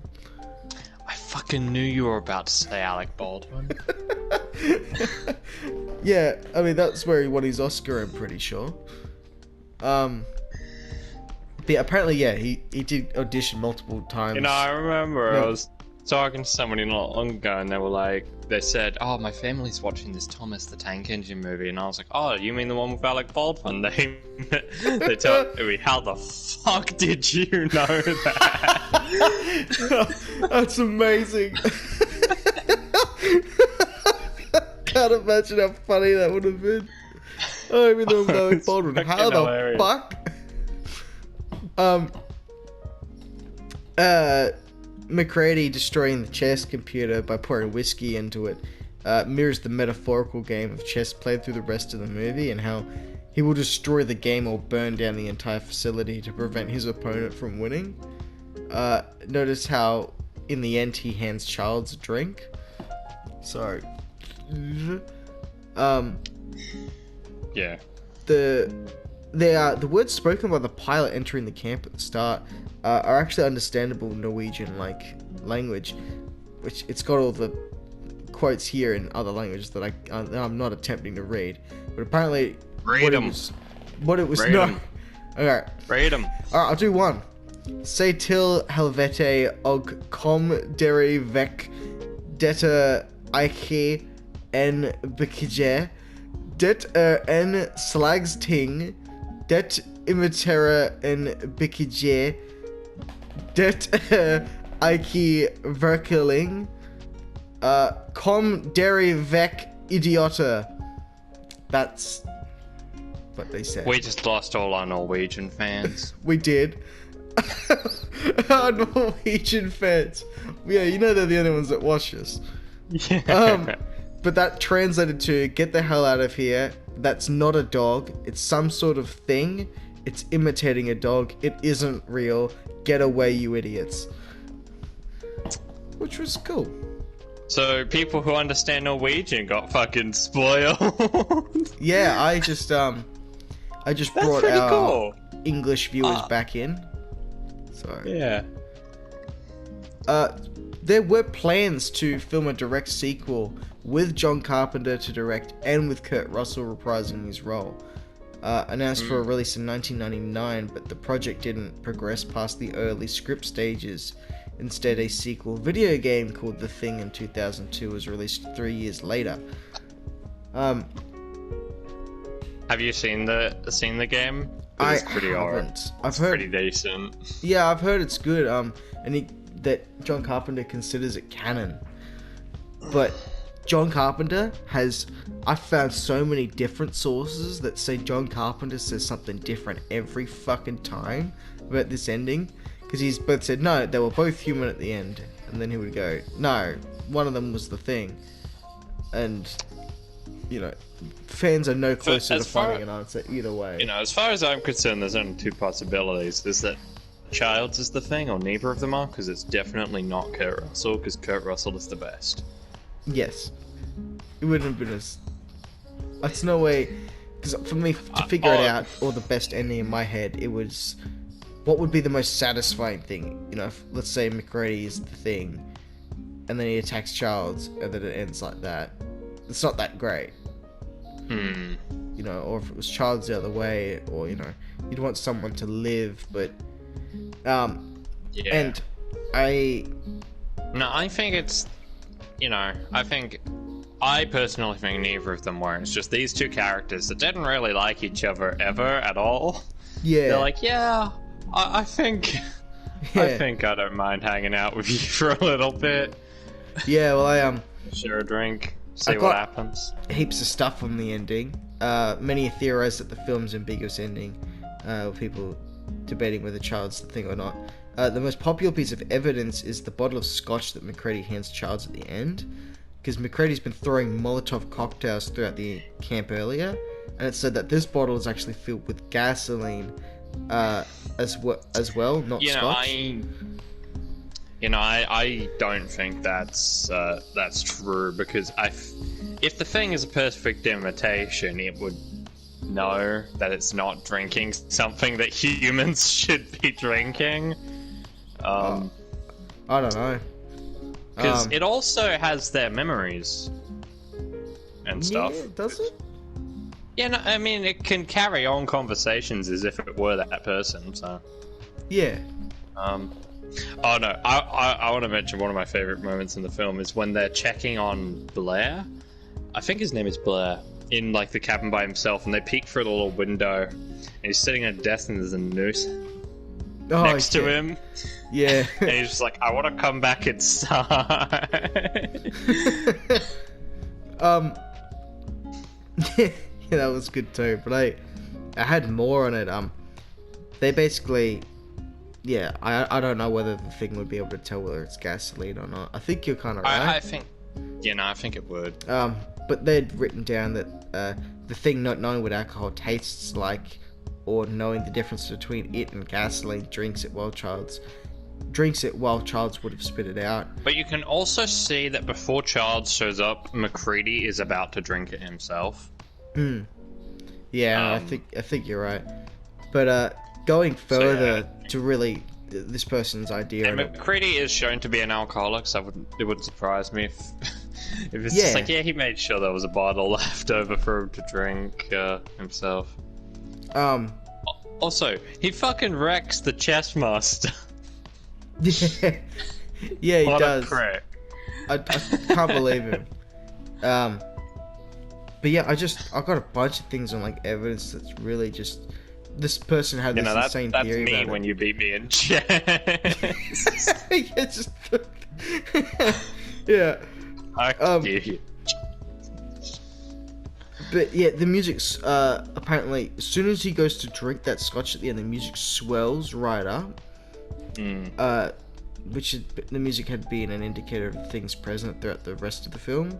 I fucking knew you were about to say Alec Baldwin. Yeah, I mean, that's where he won his Oscar, I'm pretty sure. But apparently, he did audition multiple times. You know, I remember I was talking to somebody not long ago, and they said, "Oh, my family's watching this Thomas the Tank Engine movie," and I was like, "Oh, you mean the one with Alec Baldwin?" They told me, "How the fuck did you know that?" That's amazing. Can't imagine how funny that would have been. Oh, even though Alec Baldwin, how the hilarious. Fuck? McCready destroying the chess computer by pouring whiskey into it mirrors the metaphorical game of chess played through the rest of the movie, and how he will destroy the game or burn down the entire facility to prevent his opponent from winning. Notice how in the end he hands Charles a drink. Sorry. Yeah. The words spoken by the pilot entering the camp at the start are actually understandable Norwegian language, which it's got all the quotes here in other languages that I'm not attempting to read, but apparently read them. Okay. Read them. Alright, I'll do one. Se til helvete og kom dere vekk dette ikke en bekje. Det en slags ting. Det imiterer en bekje. Det ikke virkelig. Kom dere vekk, idioter. That's what they said. We just lost all our Norwegian fans. We did. Our Norwegian fans. Yeah, you know they're the only ones that watch us. Yeah. But that translated to get the hell out of here. That's not a dog. It's some sort of thing. It's imitating a dog. It isn't real. Get away, you idiots. Which was cool. So people who understand Norwegian got fucking spoiled. Yeah, I just That's brought pretty our cool. English viewers back in. So Yeah. there were plans to film a direct sequel with John Carpenter to direct and with Kurt Russell reprising his role. Announced for a release in 1999, but the project didn't progress past the early script stages. Instead, a sequel video game called The Thing in 2002 was released 3 years later. Have you seen the game? I It's pretty alright. haven't. I've It's heard. pretty decent. Yeah, I've heard it's good. That John Carpenter considers it canon. But John Carpenter has... I've found so many different sources that say John Carpenter says something different every fucking time about this ending. Because he's both said, no, they were both human at the end. And then he would go, no, one of them was the thing. And, you know, fans are no closer to finding an answer either way. You know, as far as I'm concerned, there's only two possibilities. There's that Childs is the thing, or neither of them are, because it's definitely not Kurt Russell, because Kurt Russell is the best. Yes. It wouldn't have been as... That's no way... Because for me, to figure it out, or the best ending in my head, it was... What would be the most satisfying thing? You know, if, let's say McCready is the thing, and then he attacks Childs, and then it ends like that. It's not that great. You know, or if it was Childs the other way, or, you know, you'd want someone to live, but... Yeah. And I... No, I think it's... You know, I personally think neither of them were. It's just these two characters that didn't really like each other ever at all. Yeah. They're like, yeah, I think... Yeah. I think I don't mind hanging out with you for a little bit. Yeah, well, I, Share a drink, see what happens. heaps of stuff on the ending. Many theorized that the film's ambiguous ending, with people debating whether Child's the thing or not. The most popular piece of evidence is the bottle of scotch that McCready hands Childs at the end, because McCready's been throwing Molotov cocktails throughout the camp earlier, and it said that this bottle is actually filled with gasoline, as well, not scotch. I don't think that's true, because if the thing is a perfect imitation, it would know that it's not drinking something that humans should be drinking. I don't know. Because it also has their memories and stuff. Yeah, does it? Yeah, no, I mean, it can carry on conversations as if it were that person, so... Yeah. Oh no, I want to mention one of my favorite moments in the film is when they're checking on Blair. I think his name is Blair. In, like, the cabin by himself, and they peek through the little window, and he's sitting at a desk and there's a noose next to him. Yeah. And he's just like, I want to come back inside. Yeah, that was good too, but I had more on it. They basically, yeah, I don't know whether the thing would be able to tell whether it's gasoline or not. I think you're kind of right. I think it would. But they'd written down that the thing not knowing what alcohol tastes like, or knowing the difference between it and gasoline, drinks it while Childs would have spit it out. But you can also see that before Childs shows up, McCready is about to drink it himself. Yeah, I think you're right. But going further to really this person's idea. And McCready is shown to be an alcoholic, so it wouldn't surprise me if it's just like, yeah, he made sure there was a bottle left over for him to drink himself. Also, he fucking wrecks the chess master. Yeah, he What does. a prick. I can't believe him. But yeah, I got a bunch of things on like evidence that's really just this person had this insane theory about it. That's me when you beat me in chess. Yeah. I you. But yeah, the music's apparently as soon as he goes to drink that scotch at the end, the music swells right up, Which the music had been an indicator of things present throughout the rest of the film.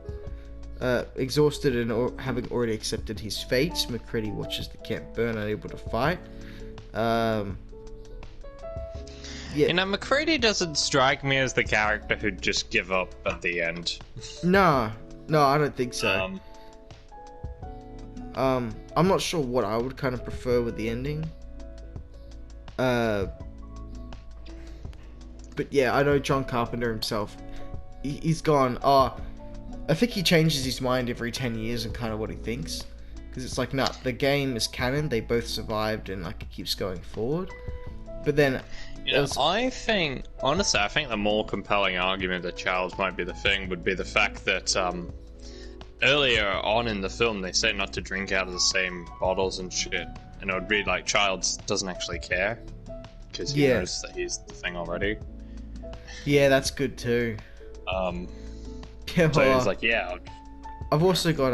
Exhausted and having already accepted his fate, Macready watches the camp burn, unable to fight. Yeah. You know, Macready doesn't strike me as the character who'd just give up at the end. No, I don't think so. I'm not sure what I would kind of prefer with the ending. But yeah, I know John Carpenter himself. He's gone. I think he changes his mind every 10 years and kind of what he thinks. Because it's like, nah, the game is canon. They both survived, and like it keeps going forward. But then, I think the more compelling argument that Charles might be the thing would be the fact that earlier on in the film they say not to drink out of the same bottles and shit, and it would be like Childs doesn't actually care because he knows that he's the thing already. Yeah, that's good too. Yeah, so he's like, yeah. I've also got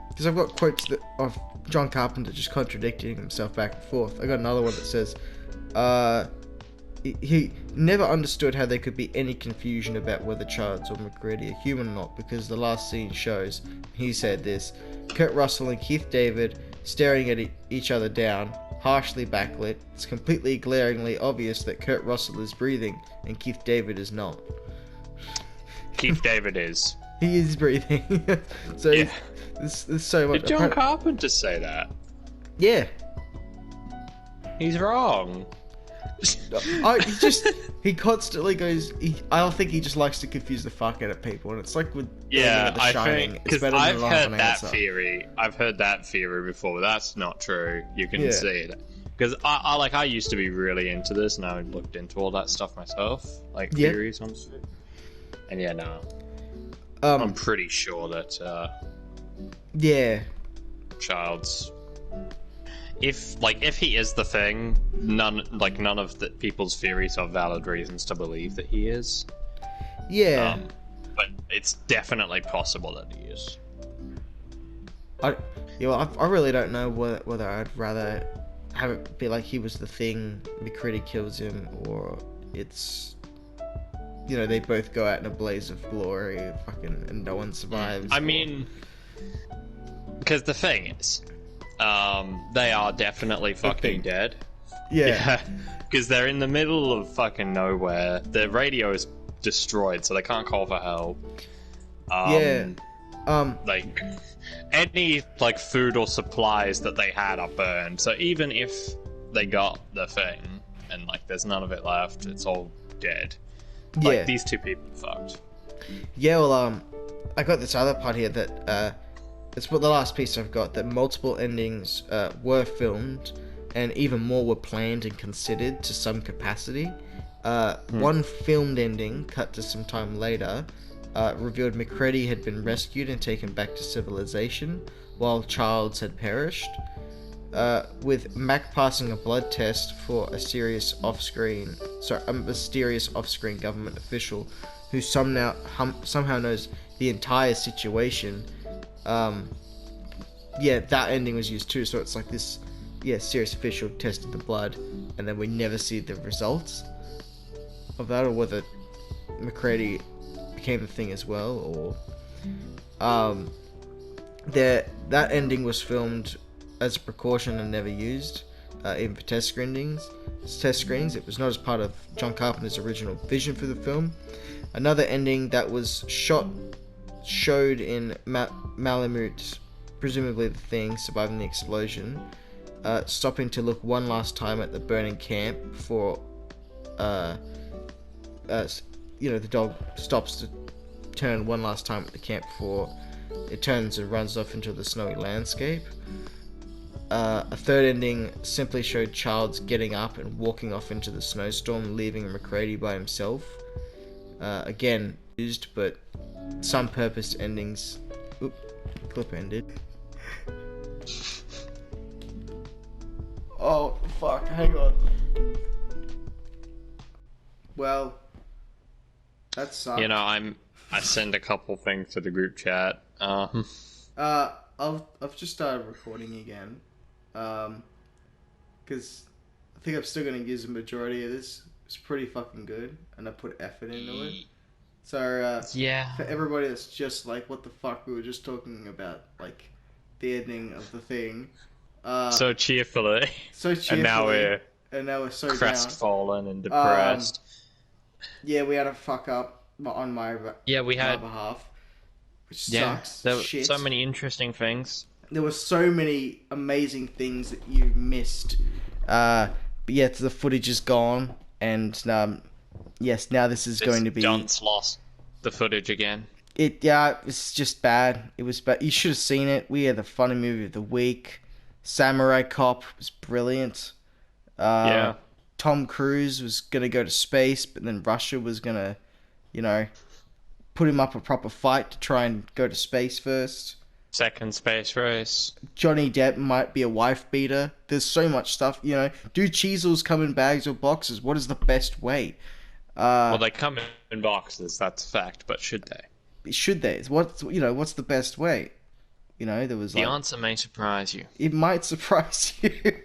because I've got quotes of John Carpenter just contradicting himself back and forth. I got another one that says, he never understood how there could be any confusion about whether Childs or Macready are human or not, because the last scene shows, he said this, Kurt Russell and Keith David staring at each other down, harshly backlit. It's completely glaringly obvious that Kurt Russell is breathing and Keith David is not. Keith David is. He is breathing. So yeah. There's so much. Did John Carpenter say that? Yeah. He's wrong. He constantly goes. I think he just likes to confuse the fuck out of people, and it's like with The Shining. Because I've heard that theory. I've heard that theory before, but that's not true. You can see it. Because I used to be really into this, and I looked into all that stuff myself, like theories on shit. And yeah, no. I'm pretty sure that. Childs. If he is the thing, none of the people's theories are valid reasons to believe that he is. Yeah. But it's definitely possible that he is. I really don't know whether I'd rather have it be like he was the thing, Macready kills him, or it's, they both go out in a blaze of glory, and no one survives. I mean, because the thing is, they are definitely fucking dead. Yeah. Because they're in the middle of fucking nowhere. The radio is destroyed, so they can't call for help. Any food or supplies that they had are burned. So even if they got the thing and there's none of it left, it's all dead. These two people fucked. Yeah, well, I got this other part here that it's the last piece I've got, that multiple endings were filmed, and even more were planned and considered to some capacity. One filmed ending, cut to some time later, revealed Macready had been rescued and taken back to civilization, while Childs had perished. With Mac passing a blood test for a mysterious off-screen government official who somehow knows the entire situation. That ending was used too, so it's like this, serious official tested the blood, and then we never see the results of that, or whether Macready became the thing as well, or that ending was filmed as a precaution and never used, even for test screenings. It was not as part of John Carpenter's original vision for the film. Another ending that was showed in Malamute, presumably the thing surviving the explosion, stopping to look one last time at the burning camp before the dog stops to turn one last time at the camp before it turns and runs off into the snowy landscape. A third ending simply showed Childs getting up and walking off into the snowstorm, leaving Macready by himself. Again, used, but some purpose endings. Clip ended. Oh, fuck, hang on. Well, that sucks. I send a couple things to the group chat. I've just started recording again. Because I think I'm still going to use the majority of this. was pretty fucking good, and I put effort into it. So yeah. for everybody that's just like, what the fuck, we were just talking about like the ending of the thing. So cheerfully. So cheerfully. And now we're so crestfallen and depressed. Yeah, we had a fuck up on my behalf, which sucks. There were Shit. so many interesting things. There were so many amazing things that you missed. But yeah, the footage is gone, and yes, now this is going to be. John's lost the footage again. It's just bad. It was bad. You should have seen it. We had the funny movie of the week. Samurai Cop was brilliant. Tom Cruise was gonna go to space, but then Russia was gonna, put him up a proper fight to try and go to space first. Second space race. Johnny Depp might be a wife beater. There's so much stuff, Do Cheezels come in bags or boxes? What is the best way? Well, they come in boxes, that's a fact, but should they? Should they? What's the best way? There was the answer may surprise you. It might surprise you.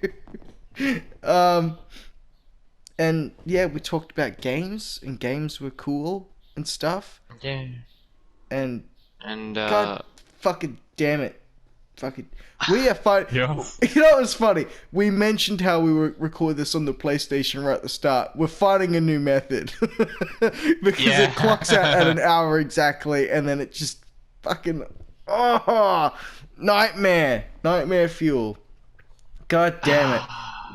And yeah, we talked about games, and games were cool and stuff. Yeah. And God fucking damn it. We are fine. Yeah. What was funny? We mentioned how we would record this on the PlayStation right at the start. We're finding a new method. Because it clocks out at an hour exactly, and then it just fucking... Oh! Nightmare fuel. God damn it.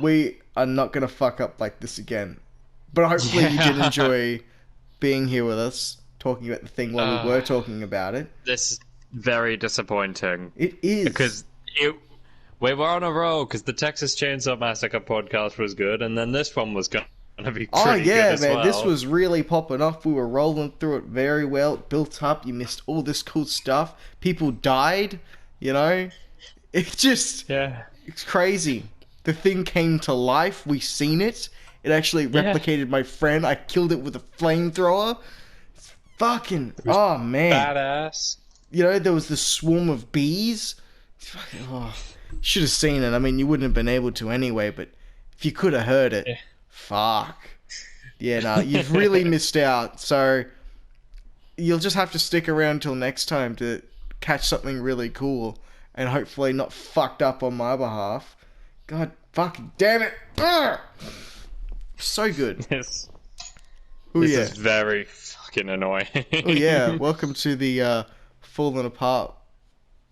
We are not going to fuck up like this again. But hopefully you did enjoy being here with us, talking about the thing while we were talking about it. This is very disappointing. It is. Because we were on a roll, because the Texas Chainsaw Massacre podcast was good, and then this one was going to be pretty good as well. This was really popping off. We were rolling through it very well. It built up. You missed all this cool stuff. People died, It just... Yeah. It's crazy. The thing came to life. We seen it. It actually replicated my friend. I killed it with a flamethrower. It's fucking... Oh, man. Badass. There was this swarm of bees. You should have seen it. I mean, you wouldn't have been able to anyway, but if you could have heard it, fuck. Yeah, no, you've really missed out. So you'll just have to stick around till next time to catch something really cool and hopefully not fucked up on my behalf. God fucking damn it. Ugh! So good. This is very fucking annoying. Oh yeah, welcome to the fallen apart,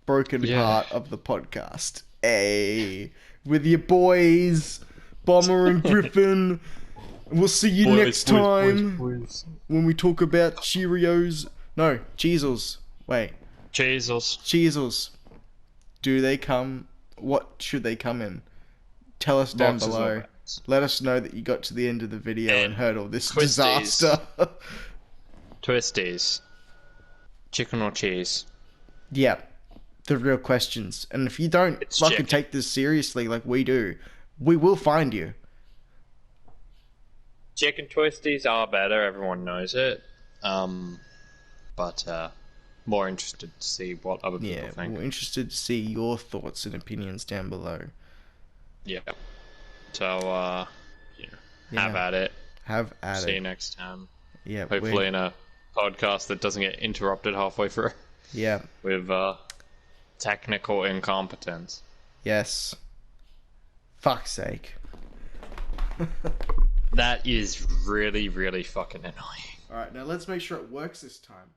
broken part of the podcast. Hey, with your boys, Bommer and Griffin. We'll see you next time when we talk about Cheerios. No, Cheezels. Wait. Cheezels. Do they come? What should they come in? Tell us down below. Let us know that you got to the end of the video and heard all this disaster. Twisties. Chicken or cheese? Yeah. The real questions. And if you don't fucking take this seriously like we do, we will find you. Chicken twisties are better, everyone knows it. But more interested to see what other people think. More interested to see your thoughts and opinions down below. Yeah. So, have at it. Have at it. See you next time. Yeah. Hopefully in a podcast that doesn't get interrupted halfway through. Yeah. With technical incompetence. Yes. Fuck's sake. That is really, really fucking annoying. Alright, now let's make sure it works this time.